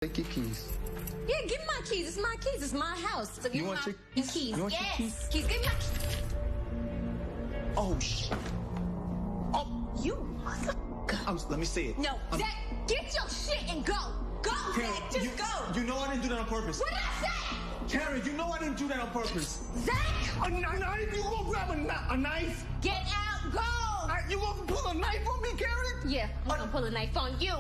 Take your keys. Yeah, give me my keys. It's my keys. It's my house. So give You me want my your keys. You want your Yes. keys? Keys. Give me my keys. Oh shit. Oh, You motherfucker. let me say it. No, Zach, get your shit and go. Go, Karen, Zach, just go. You know I didn't do that on purpose. What did I say? Karen, you know I didn't do that on purpose. Zach, A knife? You gonna grab a knife? get out. Go. You gonna pull a knife on me, Karen? Yeah, I'm gonna pull a knife on you.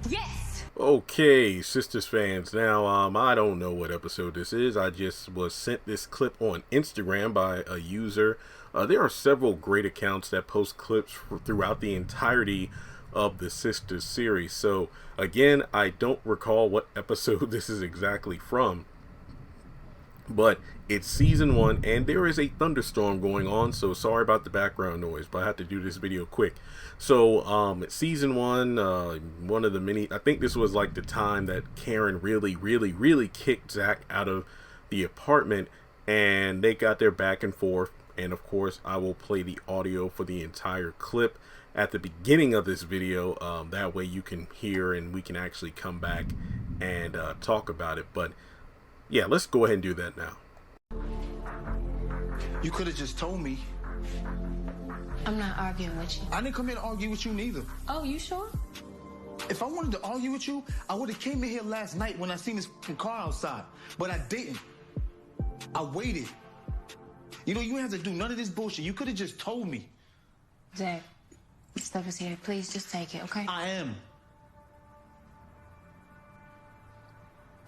Yes. Okay, Sistas fans. Now, I don't know what episode this is. I just was sent this clip on Instagram by a user. There are several great accounts that post clips throughout the entirety of the Sistas series. So, again, I don't recall what episode this is exactly from. But it's season 1 and there is a thunderstorm going on, so sorry about the background noise, but I have to do this video quick. So season 1, one of the many, I think this was like the time that Karen really kicked Zach out of the apartment, and they got their back and forth. And of course I will play the audio for the entire clip at the beginning of this video, that way you can hear and we can actually come back and talk about it. But yeah, let's go ahead and do that now. You could have just told me. I'm not arguing with you. I didn't come here to argue with you neither. Oh, you sure? If I wanted to argue with you, I would have came in here last night when I seen this car outside. But I didn't. I waited. You know, you didn't have to do none of this bullshit. You could have just told me. Zach, stuff is here. Please just take it, okay? I am.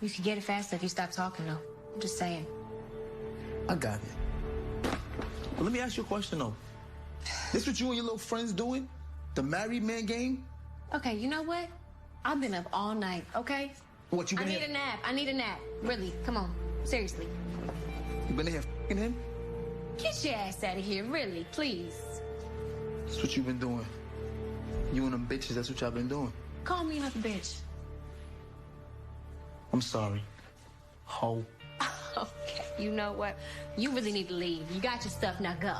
You can get it faster if you stop talking, though. I'm just saying. I got it. But let me ask you a question, though. This what you and your little friends doing? The married man game? Okay, you know what? I've been up all night, okay? What, you I been need here? a nap. I need a nap. Really, come on. Seriously. You been in here f***ing him? Get your ass out of here, really, please. That's what you been doing. You and them bitches, that's what y'all been doing. Call me another bitch. I'm sorry. Ho. Okay, you know what? You really need to leave. You got your stuff, now go.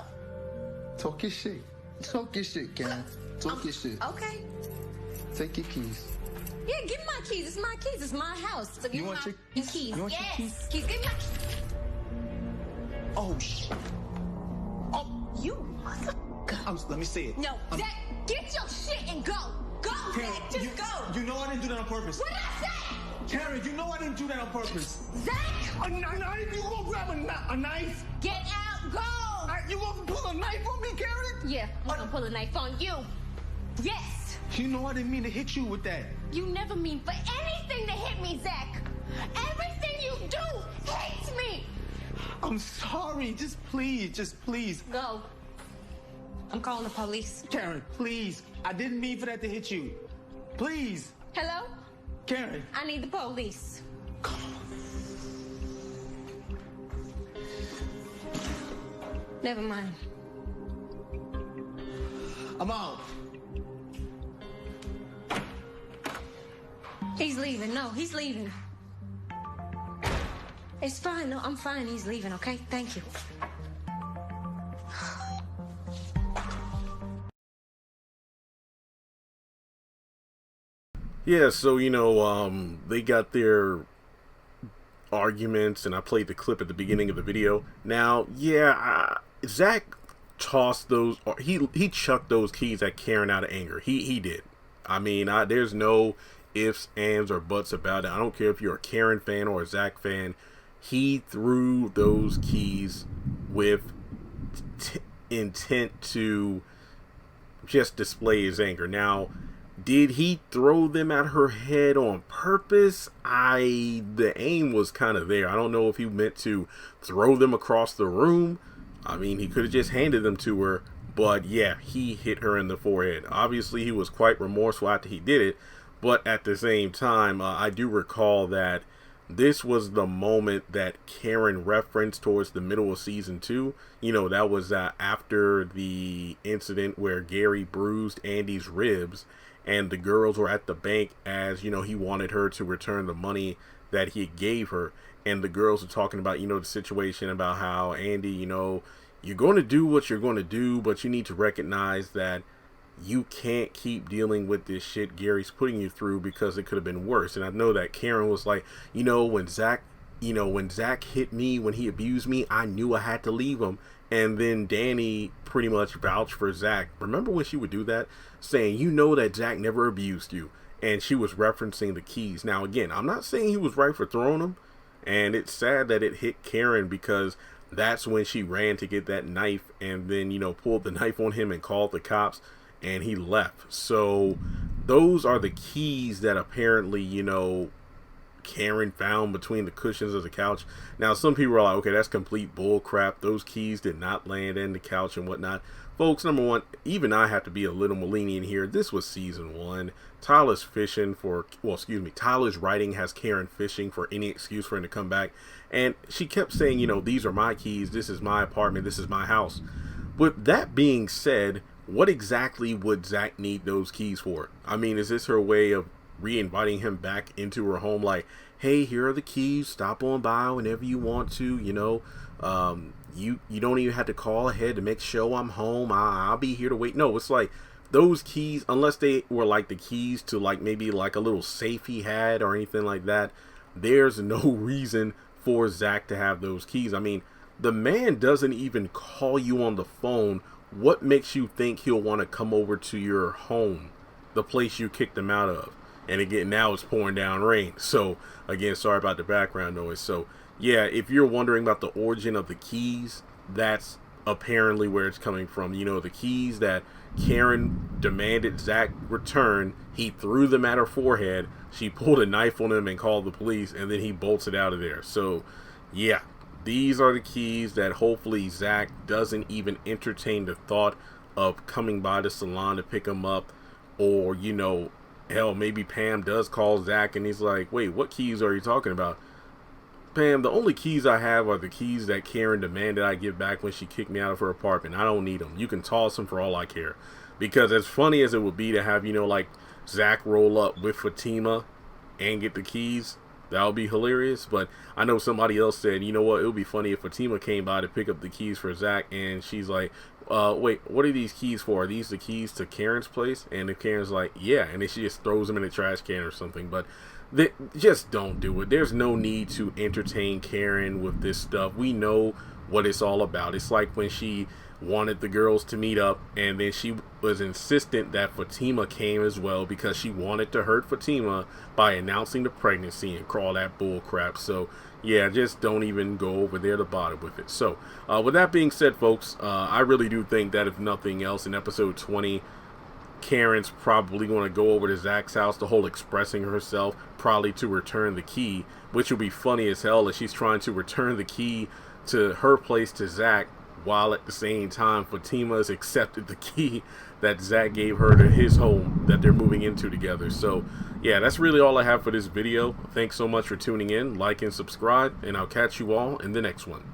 Talk your shit. Talk your shit, Karen. Talk your shit. Okay. Take your keys. Yeah, give me my keys. It's my keys. It's my house. So give You me want my your keys. You want your Yes. keys? Keys. Give me my keys. Oh, shit. Oh, You motherfucker. let me say it. No, Zach, get your shit and go. Go, Karen, Zach, just go. You know I didn't do that on purpose. What did I say? Karen, you know I didn't do that on purpose. Zach, A knife? You gonna grab a knife? get out. Go. You gonna pull a knife on me, Karen? Yeah, I'm gonna pull a knife on you. Yes. You know I didn't mean to hit you with that. You never mean for anything to hit me, Zach. Everything you do hits me. I'm sorry. Just please. Go. I'm calling the police. Karen, please. I didn't mean for that to hit you. Please. Hello? Karen. I need the police. Never mind. I'm out. He's leaving. No, he's leaving. It's fine. No, I'm fine. He's leaving, okay? Thank you. Yeah, so, you know, they got their arguments, and I played the clip at the beginning of the video. Now, yeah, Zach tossed those, or he chucked those keys at Karen out of anger. He did. I mean, there's no ifs, ands, or buts about it. I don't care if you're a Karen fan or a Zach fan. He threw those keys with intent to just display his anger. Now, did he throw them at her head on purpose? The aim was kind of there. I don't know if he meant to throw them across the room. I mean, he could have just handed them to her. But yeah, he hit her in the forehead. Obviously, he was quite remorseful after he did it. But at the same time, I do recall that this was the moment that Karen referenced towards the middle of season 2. You know, that was after the incident where Gary bruised Andy's ribs, and the girls were at the bank as, you know, he wanted her to return the money that he gave her. And the girls were talking about, you know, the situation about how, Andy, you know, you're going to do what you're going to do, but you need to recognize that you can't keep dealing with this shit Gary's putting you through, because it could have been worse. And I know that Karen was like, when Zach hit me, when he abused me, I knew I had to leave him. And then Danny pretty much vouched for Zach. Remember when she would do that, saying, that Zach never abused you? And she was referencing the keys. Now, again, I'm not saying he was right for throwing them. And it's sad that it hit Karen, because that's when she ran to get that knife and then, pulled the knife on him and called the cops, and he left. So those are the keys that apparently, Karen found between the cushions of the couch. Now, some people are like, okay, that's complete bull crap. Those keys did not land in the couch and whatnot. Folks, number one, even I have to be a little more lenient here. This was season 1. Tyler's writing has Karen fishing for any excuse for him to come back. And she kept saying, these are my keys. This is my apartment. This is my house. With that being said, what exactly would Zach need those keys for? I mean, is this her way of re-inviting him back into her home? Like, hey, here are the keys. Stop on by whenever you want to, You don't even have to call ahead to make sure I'm home. I'll be here to wait. No, it's like those keys, unless they were like the keys to like maybe like a little safe he had or anything like that, there's no reason for Zach to have those keys. I mean, the man doesn't even call you on the phone. What makes you think he'll want to come over to your home, the place you kicked him out of? And again, now it's pouring down rain. So again, sorry about the background noise. So yeah, if you're wondering about the origin of the keys, that's apparently where it's coming from. The keys that Karen demanded Zach return, he threw them at her forehead. She pulled a knife on him and called the police, and then he bolted out of there. So yeah, these are the keys that hopefully Zach doesn't even entertain the thought of coming by the salon to pick him up. Or, hell, maybe Pam does call Zach and he's like, wait, what keys are you talking about? Pam, the only keys I have are the keys that Karen demanded I give back when she kicked me out of her apartment. I don't need them. You can toss them for all I care. Because as funny as it would be to have, like Zach roll up with Fatima and get the keys, that would be hilarious. But I know somebody else said, it would be funny if Fatima came by to pick up the keys for Zach, and she's like, wait, what are these keys for? Are these the keys to Karen's place? And if Karen's like, yeah, and then she just throws them in a trash can or something. But just don't do it. There's no need to entertain Karen with this stuff. We know what it's all about. It's like when she wanted the girls to meet up, and then she was insistent that Fatima came as well, because she wanted to hurt Fatima by announcing the pregnancy and all that bull crap. So yeah, just don't even go over there to bother with it. So with that being said, folks, I really do think that if nothing else, in episode 20, Karen's probably going to go over to Zach's house, the whole expressing herself, probably to return the key, which would be funny as hell if she's trying to return the key to her place to Zach, while at the same time Fatima has accepted the key that Zach gave her to his home that they're moving into together. So yeah, that's really all I have for this video. Thanks so much for tuning in. Like and subscribe, and I'll catch you all in the next one.